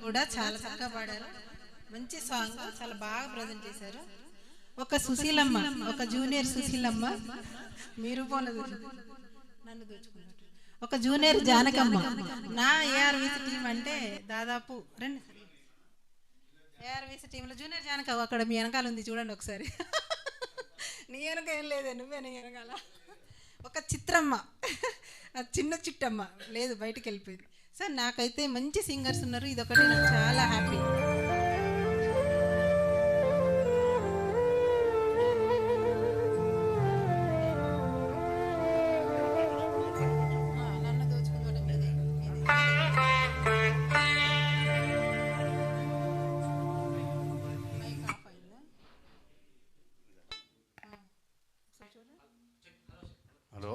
కూడా చాలా చక్కగా పాడారు. మంచి సాంగ్, చాలా బాగా ప్రజెంట్ చేశారు. ఒక సుశీలమ్మ, ఒక జూనియర్ సుశీలమ్మ, మీరు నన్ను దోచుకున్నారు. ఒక జూనియర్ జానకమ్మ. నా ఏఆర్విసి టీం అంటే దాదాపు రండి ఏఆర్విసి టీంలో జూనియర్ జానకమ్మ అక్కడ మీ వెనకాల ఉంది, చూడండి ఒకసారి. నీ వెనక ఏం లేదే, నువ్వే నీ వెనకాల. ఒక చిత్రమ్మ, చిన్న చిట్టమ్మ లేదు, బయటికి వెళ్ళిపోయింది. సార్ నాకైతే మంచి సింగర్స్ ఉన్నారు, ఇదొకటి నాకు చాలా హ్యాపీ. హలో,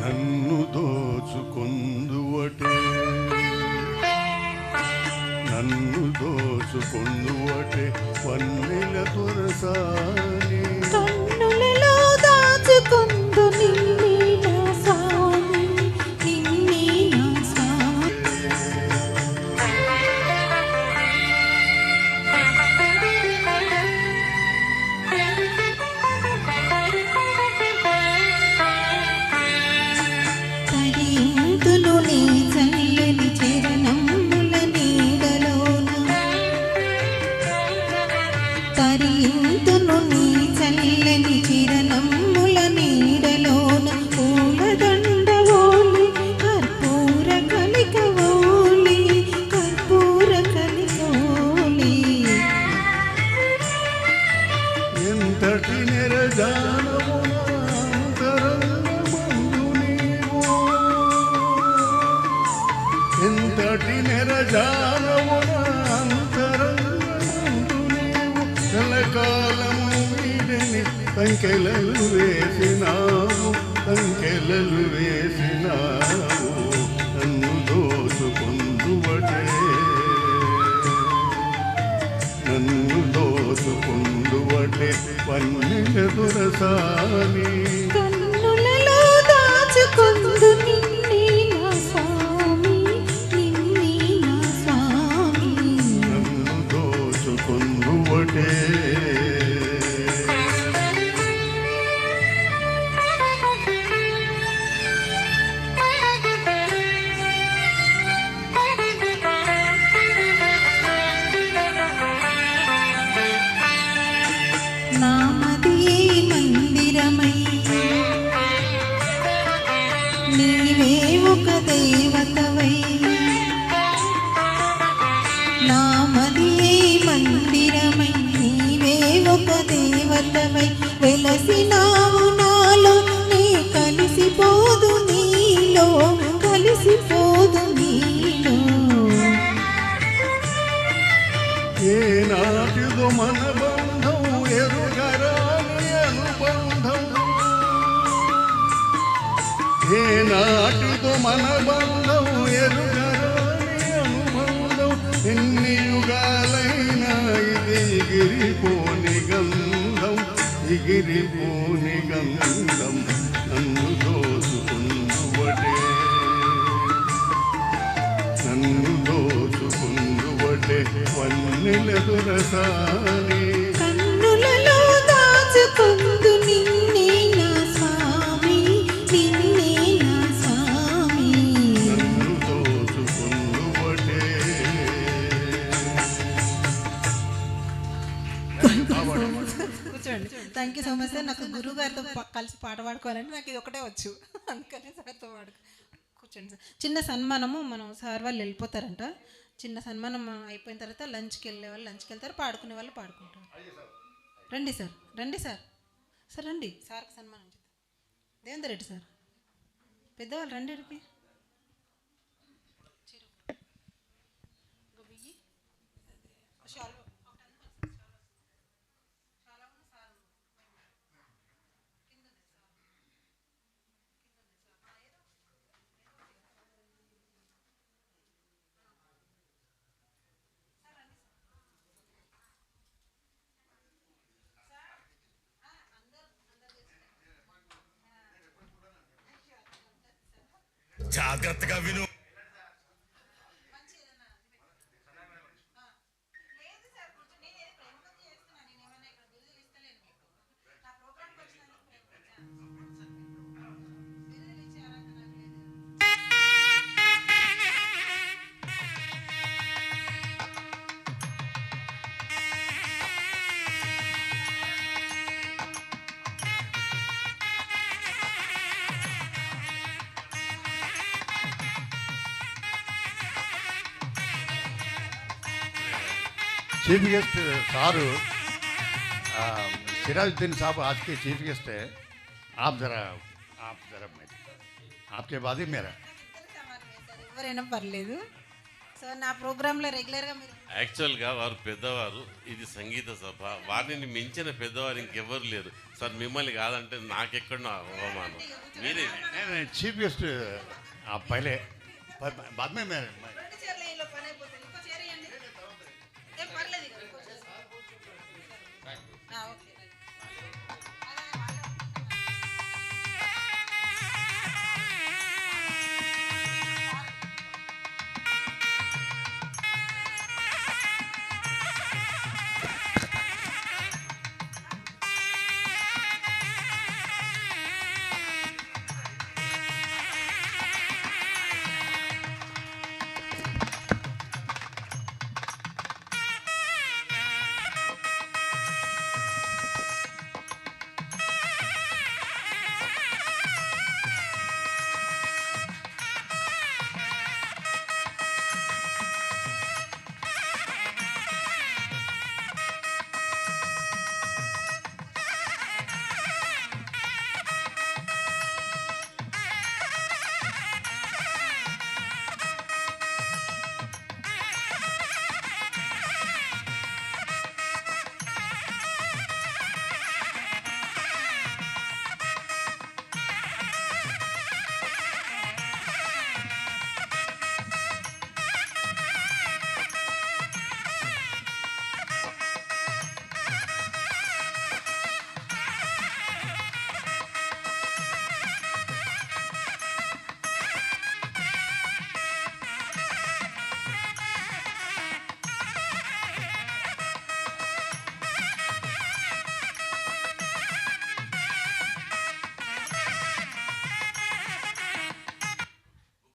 నన్ను దోచుకొందువటే, నన్ను దోచుకొందువటే వన్నెల దొరసాని, కన్నులలో దాచుకొందు నిన్నే నా స్వామి, నిన్నే నా స్వామి. తరింతును నీ చల్లని చరణముల నీడలోన, తరింతును నీ చల్లని చరణముల నీడలోన, పూలదండ ఓలి కర్పూర కలిక ఓలి, కర్పూర కలిక ఓలి. ఎంతటి నిరజానము అంతరంగమందు నీవు, ఎంతటి నిరజానము అంతరంగమందు నీవు, కలకాలము వీడని సంకెలలు వేసినావు, సంకెలలు వేసినావు, నన్ను దోచుకొందువటే, నన్ను దోచుకొందువటే వన్నెల దొరసాని, కన్నులలో దాచుకొందు నిన్నే నా స్వామి, నిన్నే నా స్వామి. నన్ను దోచుకొందువటే. నామదియే మందిరమై, నీవే ఒక దేవతవై, నామదియే మందిరమై, నీవే ఒక దేవతవై, వెలసినావు నాలో, నే కలిసిపోదు నీలో, కలిసిపోదు నీలో. ఏనాటిదో మన బంధం ఎరుగరాని అనుబంధం, ఏనాటిదో మన బంధం ఎరుగరాని అనుబంధం, ఎన్ని యుగాలైనా ఇది ఎగిరిపోని గంధం, ఎగిరిపోని గంధం, నన్ను దోచుకొందువటే, నన్ను దోచుకొందువటే వన్నెల దొరసాని, కన్నులలో దాచుకొందు నిన్నే నా స్వామి, నిన్నే నా స్వామి. నన్ను దోచుకొందువటే. కూర్చోండి. Thank you so much sir. నాకు గురువు గారితో కలిసి పాట పాడుకోవాలంటే నాకు ఇది ఒకటే వచ్చు, అందుకని సార్తో కూర్చోండి సార్. చిన్న సన్మానము, మనం సార్ వాళ్ళు వెళ్ళిపోతారంట. చిన్న సన్మానం అయిపోయిన తర్వాత లంచ్కి వెళ్ళే వాళ్ళు లంచ్కి వెళ్తారు, పాడుకునే వాళ్ళు పాడుకుంటారు. రండి సార్, రండి సార్, సార్ రండి, సార్కి సన్మానం చేద్దాం. దేవేందర్ రెడ్డి సార్, పెద్దవాళ్ళు రండి ఇక్కడికి. జాగ్రత్తగా విను. चीफ गेस्ट सारू सिराजुद्दीन साहब आज के चीफ गेस्ट है। आप जरा आपके बाद ही मेरा ఎవరైనా పర్లేదు. సో నా ప్రోగ్రాంలో రెగ్యులర్గా మీరు యాక్చువల్గా వారు పెద్దవారు, ఇది సంగీత సభ, వారిని మించిన పెద్దవారు ఇంకెవ్వరు లేరు సార్. మిమ్మల్ని కాదంటే నాకెక్కడో అవమానం. మీరే चीफ गेस्ट आप पहले बाद में मैं